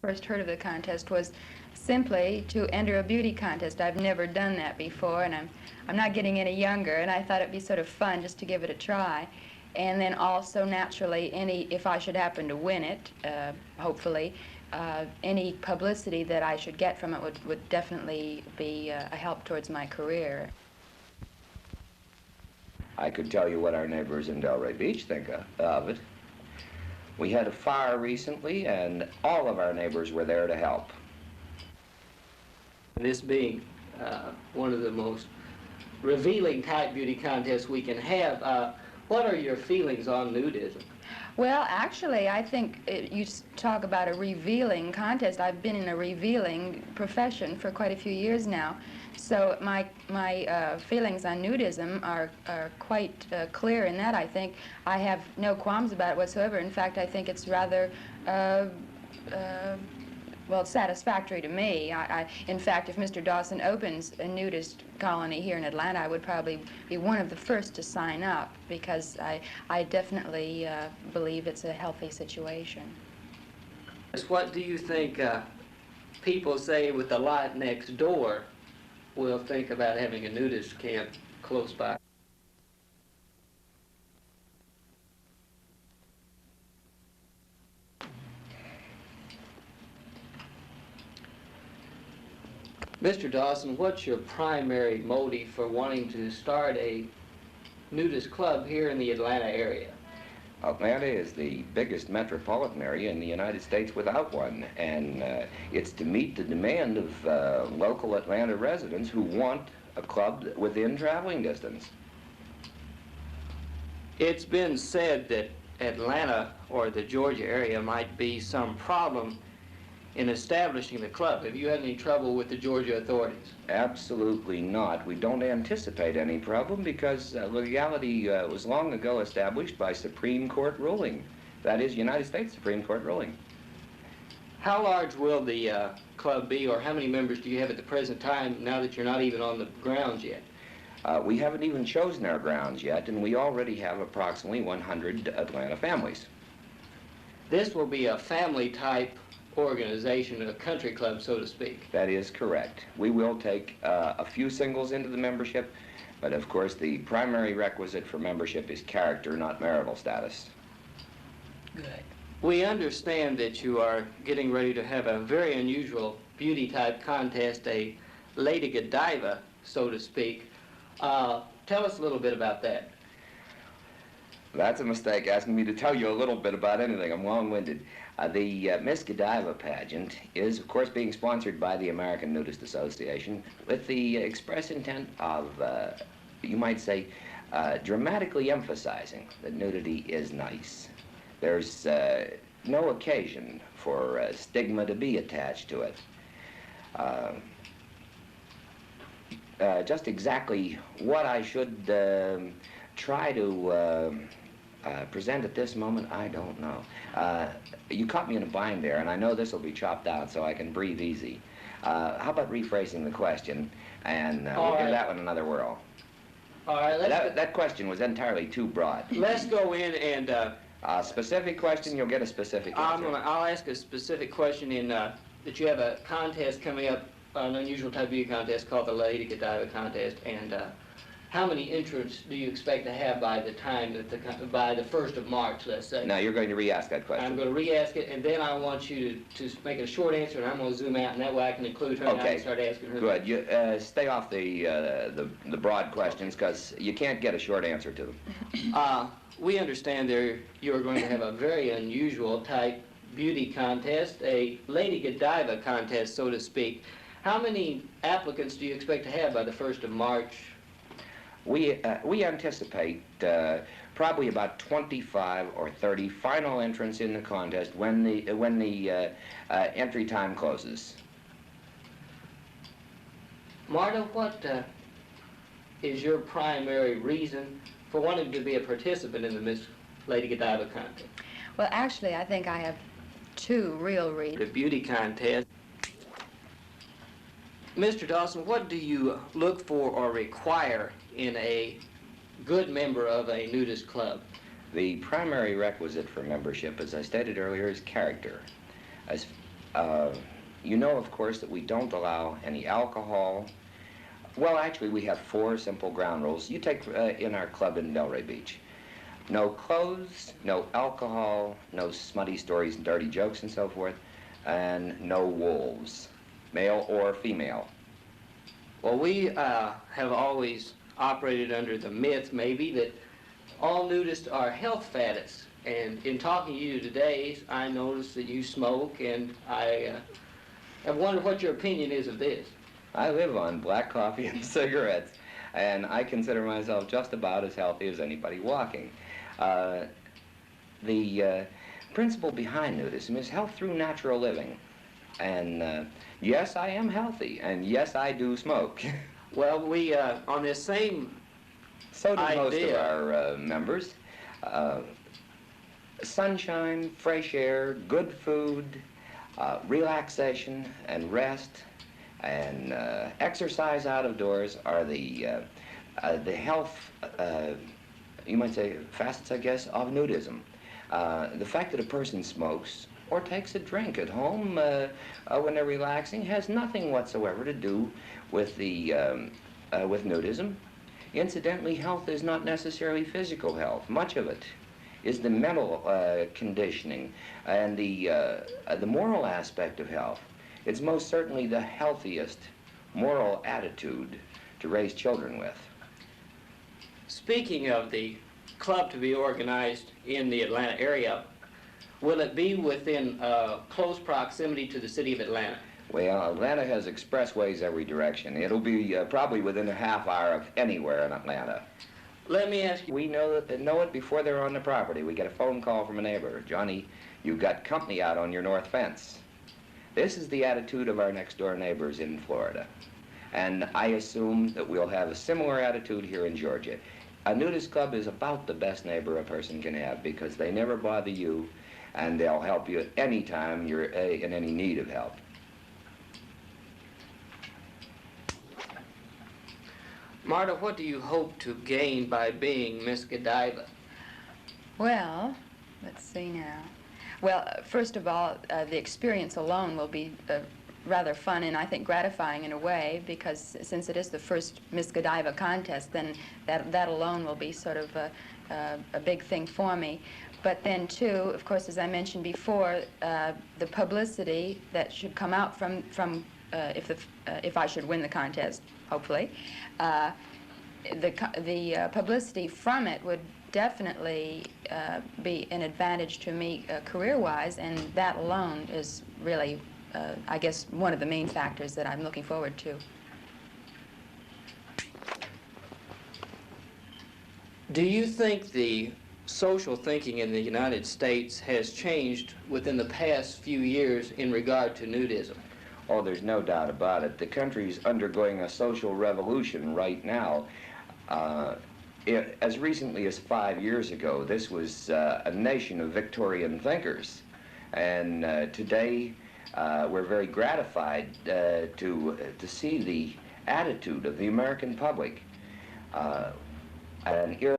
first heard of the contest was simply to enter a beauty contest. I've never done that before, and I'm not getting any younger, and I thought it'd be sort of fun just to give it a try. And then also, naturally, if I should happen to win it, hopefully, any publicity that I should get from it would definitely be a help towards my career. I could tell you what our neighbors in Delray Beach think of it. We had a fire recently, and all of our neighbors were there to help. This being one of the most revealing type beauty contests we can have, what are your feelings on nudism? Well, actually, I think you talk about a revealing contest. I've been in a revealing profession for quite a few years now. So my feelings on nudism are quite clear in that. I think I have no qualms about it whatsoever. In fact, I think it's rather well, satisfactory to me. In fact, if Mr. Dawson opens a nudist colony here in Atlanta, I would probably be one of the first to sign up, because I definitely believe it's a healthy situation. What do you think people say with the lot next door will think about having a nudist camp close by? Mr. Dawson, what's your primary motive for wanting to start a nudist club here in the Atlanta area? Atlanta is the biggest metropolitan area in the United States without one, and it's to meet the demand of local Atlanta residents who want a club within traveling distance. It's been said that Atlanta or the Georgia area might be some problem in establishing the club. Have you had any trouble with the Georgia authorities? Absolutely not. We don't anticipate any problem because legality was long ago established by Supreme Court ruling. That is, United States Supreme Court ruling. How large will the club be, or how many members do you have at the present time now that you're not even on the grounds yet? We haven't even chosen our grounds yet, and we already have approximately 100 Atlanta families. This will be a family-type organization, a country club, so to speak. That is correct. We will take a few singles into the membership, but of course the primary requisite for membership is character, not marital status. Good. We understand that you are getting ready to have a very unusual beauty type contest, a Lady Godiva, so to speak. Tell us a little bit about that. That's a mistake, asking me to tell you a little bit about anything. I'm long-winded. The Miss Godiva pageant is, of course, being sponsored by the American Nudist Association with the express intent of, you might say, dramatically emphasizing that nudity is nice. There's no occasion for stigma to be attached to it. Just exactly what I should try to present at this moment, I don't know. You caught me in a bind there, and I know this will be chopped out so I can breathe easy. How about rephrasing the question, and we'll give that one another whirl. All right, that question was entirely too broad. Let's go in and... a specific question, you'll get a specific answer. I'll ask a specific question in that you have a contest coming up, an unusual type beauty contest called the Lady Godiva contest, and how many entrants do you expect to have by the time that by the 1st of March, let's say? Now you're going to re-ask that question. I'm going to re-ask it, and then I want you to make it a short answer, and I'm going to zoom out, and that way I can include her, and I can start asking her. Good. You stay off the broad questions, because you can't get a short answer to them. We understand you're going to have a very unusual type beauty contest, a Lady Godiva contest, so to speak. How many applicants do you expect to have by the 1st of March? We anticipate probably about 25 or 30 final entrants in the contest when the entry time closes. Marta, what is your primary reason for wanting to be a participant in the Miss Lady Godiva contest? Well, actually, I think I have two real reasons. The beauty contest. Mr. Dawson, what do you look for or require in a good member of a nudist club? The primary requisite for membership, as I stated earlier, is character. Uh, you know, of course, that we don't allow any alcohol. Well, actually, we have 4 simple ground rules. You take in our club in Delray Beach. No clothes, no alcohol, no smutty stories and dirty jokes and so forth, and no wolves, male or female. Well, we have always operated under the myth, maybe, that all nudists are health fanatics. And in talking to you today, I noticed that you smoke, and I have wondered what your opinion is of this. I live on black coffee and cigarettes, and I consider myself just about as healthy as anybody walking. The principle behind nudism is health through natural living. And yes, I am healthy, and yes, I do smoke. Well, we, on this same So do most of idea. our members. Sunshine, fresh air, good food, relaxation and rest, and exercise out of doors are the health, you might say, facets, I guess, of nudism. The fact that a person smokes or takes a drink at home when they're relaxing has nothing whatsoever to do with with nudism. Incidentally, health is not necessarily physical health. Much of it is the mental conditioning and the moral aspect of health. It's most certainly the healthiest moral attitude to raise children with. Speaking of the club to be organized in the Atlanta area, will it be within close proximity to the city of Atlanta? Well, Atlanta has expressways every direction. It'll be probably within a half hour of anywhere in Atlanta. Let me ask you, We know it before they're on the property. We get a phone call from a neighbor. Johnny, you've got company out on your north fence. This is the attitude of our next door neighbors in Florida. And I assume that we'll have a similar attitude here in Georgia. A nudist club is about the best neighbor a person can have because they never bother you and they'll help you at any time you're in any need of help. Marta, what do you hope to gain by being Miss Godiva? Well, let's see now. Well, first of all, the experience alone will be rather fun and I think gratifying in a way because since it is the first Miss Godiva contest, then that alone will be sort of a big thing for me. But then, too, of course, as I mentioned before, the publicity that should come out from if I should win the contest, hopefully, the publicity from it would definitely be an advantage to me career-wise, and that alone is really, I guess, one of the main factors that I'm looking forward to. Do you think the social thinking in the United States has changed within the past few years in regard to nudism? Oh, there's no doubt about it. The country's undergoing a social revolution right now. As recently as 5 years ago, this was a nation of Victorian thinkers. And today, we're very gratified to see the attitude of the American public. An